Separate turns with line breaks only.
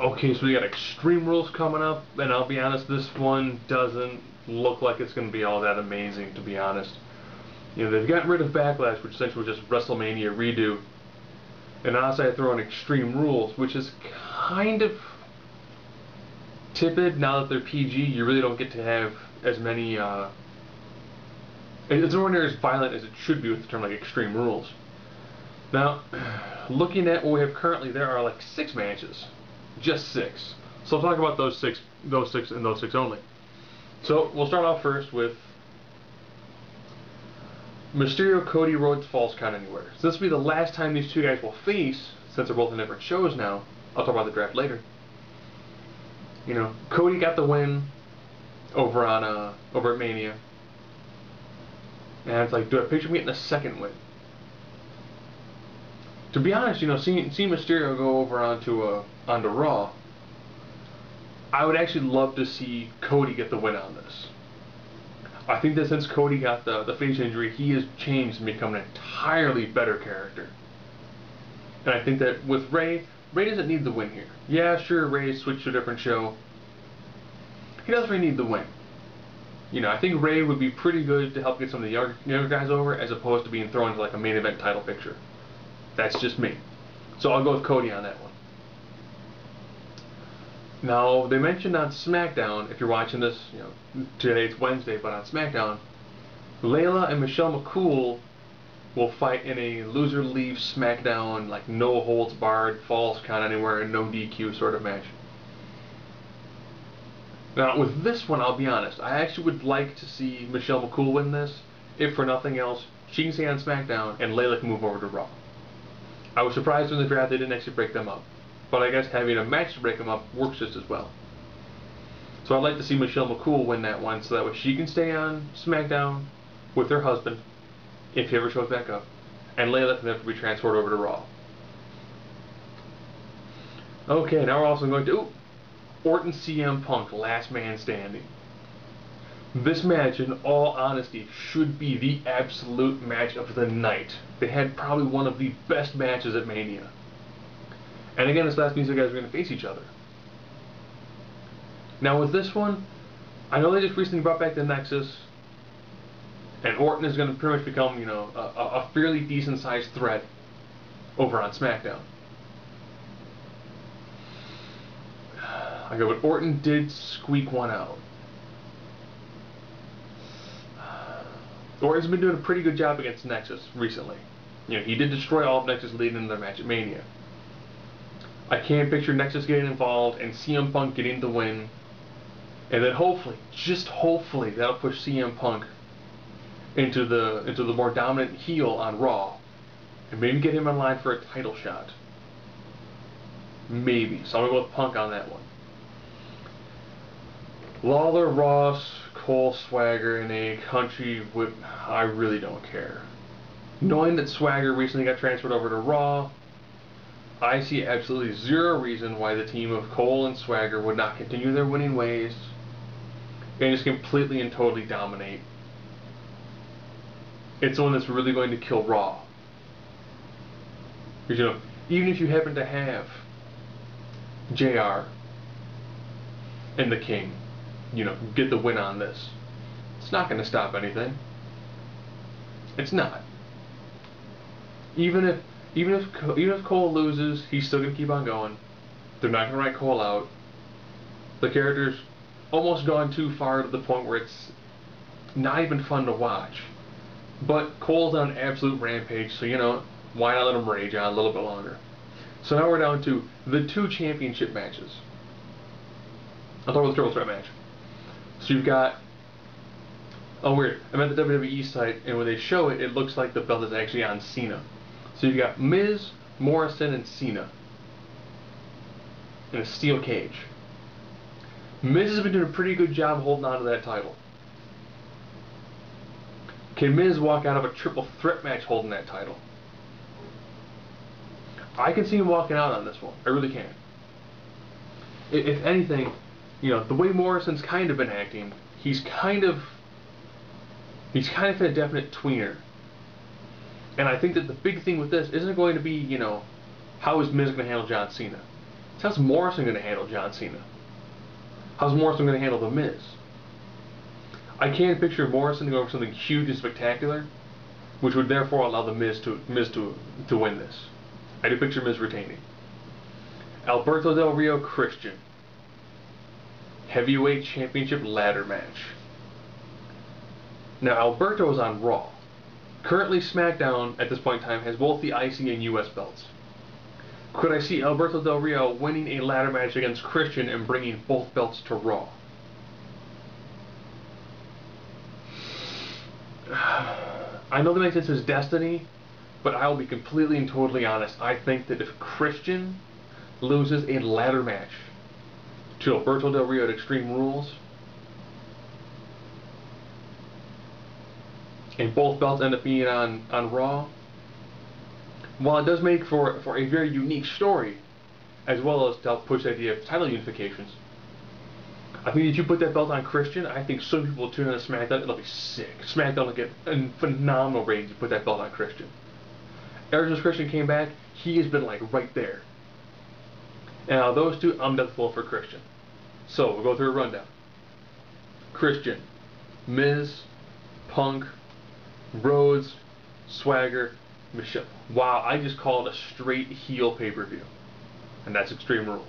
Okay, so we got Extreme Rules coming up, and I'll be honest, this one doesn't look like it's going to be all that amazing, to be honest. You know, they've gotten rid of Backlash, which essentially was just WrestleMania redo, and honestly, I throw in Extreme Rules, which is kind of tepid. Now that they're PG, you really don't get to have as many, it's nowhere near as violent as it should be with the term like Extreme Rules. Now, looking at what we have currently, there are like 6 matches. Just 6. So I'll talk about those six, and those 6 only. So we'll start off first with Mysterio, Cody Rhodes, Falls Count Anywhere. So this will be the last time these two guys will face, since they're both in different shows now. I'll talk about the draft later. You know, Cody got the win over at Mania, and it's like, do I picture him getting a second win? To be honest, you know, seeing Mysterio go over onto Raw, I would actually love to see Cody get the win on this. I think that since Cody got the face injury, he has changed and become an entirely better character. And I think that with Ray doesn't need the win here. Yeah, sure, Ray switched to a different show. He doesn't really need the win. You know, I think Ray would be pretty good to help get some of the younger guys over, as opposed to being thrown into like a main event title picture. That's just me. So I'll go with Cody on that one. Now, they mentioned on SmackDown, if you're watching this, you know, today it's Wednesday, but on SmackDown, Layla and Michelle McCool will fight in a loser leaves SmackDown, like no holds barred, falls count anywhere, and no DQ sort of match. Now, with this one, I'll be honest, I actually would like to see Michelle McCool win this. If for nothing else, she can stay on SmackDown, and Layla can move over to Raw. I was surprised when the draft they didn't actually break them up. But I guess having a match to break them up works just as well. So I'd like to see Michelle McCool win that one, so that way she can stay on SmackDown with her husband, if he ever shows back up, and Layla can therefore be transferred over to Raw. Okay, now we're also going to Orton CM Punk, Last Man Standing. This match, in all honesty, should be the absolute match of the night. They had probably one of the best matches at Mania. And again, this last means you guys are going to face each other. Now with this one, I know they just recently brought back the Nexus, and Orton is going to pretty much become, you know, a fairly decent-sized threat over on SmackDown. I go, but Orton did squeak one out. Orton's been doing a pretty good job against Nexus recently. You know, he did destroy all of Nexus leading into their match at Mania. I can't picture Nexus getting involved and CM Punk getting the win, and then hopefully, just hopefully, that'll push CM Punk into the more dominant heel on Raw, and maybe get him in line for a title shot. Maybe. So I'm gonna go with Punk on that one. Lawler, Ross, Cole, Swagger in a country with, I really don't care. Knowing that Swagger recently got transferred over to Raw, I see absolutely zero reason why the team of Cole and Swagger would not continue their winning ways and just completely and totally dominate. It's the one that's really going to kill Raw. Because, you know, even if you happen to have JR and the King, you know, get the win on this, it's not going to stop anything. It's not. Even if Cole loses, he's still going to keep on going. They're not going to write Cole out. The character's almost gone too far to the point where it's not even fun to watch. But Cole's on an absolute rampage, so, you know, why not let him rage on a little bit longer? So now we're down to the 2 championship matches. I'll talk about the triple threat match. So you've got, oh weird, I'm at the WWE site, and when they show it, it looks like the belt is actually on Cena. So you've got Miz, Morrison, and Cena in a steel cage. Miz has been doing a pretty good job holding on to that title. Can Miz walk out of a triple threat match holding that title? I can see him walking out on this one. I really can. If anything, you know, the way Morrison's kind of been acting, he's kind of a definite tweener. And I think that the big thing with this isn't going to be, you know, how is Miz going to handle John Cena? So how's Morrison going to handle John Cena? How's Morrison going to handle The Miz? I can't picture Morrison going for something huge and spectacular, which would therefore allow The Miz to win this. I do picture Miz retaining. Alberto Del Rio, Christian. Heavyweight Championship ladder match. Now, Alberto is on Raw. Currently, SmackDown, at this point in time, has both the IC and US belts. Could I see Alberto Del Rio winning a ladder match against Christian and bringing both belts to Raw? I know that makes sense as destiny, but I will be completely and totally honest. I think that if Christian loses a ladder match to Alberto Del Rio at Extreme Rules, and both belts end up being on Raw, while it does make for a very unique story, as well as to help push the idea of title unifications, I think that you put that belt on Christian, I think some people will tune in to SmackDown, it'll be sick. SmackDown will get a phenomenal rating to put that belt on Christian. Ever since Christian came back, he has been like right there. And out of those two, I'm definitely pulling for Christian. So, we'll go through a rundown. Christian, Miz, Punk, Rhodes, Swagger, Michelle. Wow, I just called a straight heel pay-per-view. And that's Extreme Rules.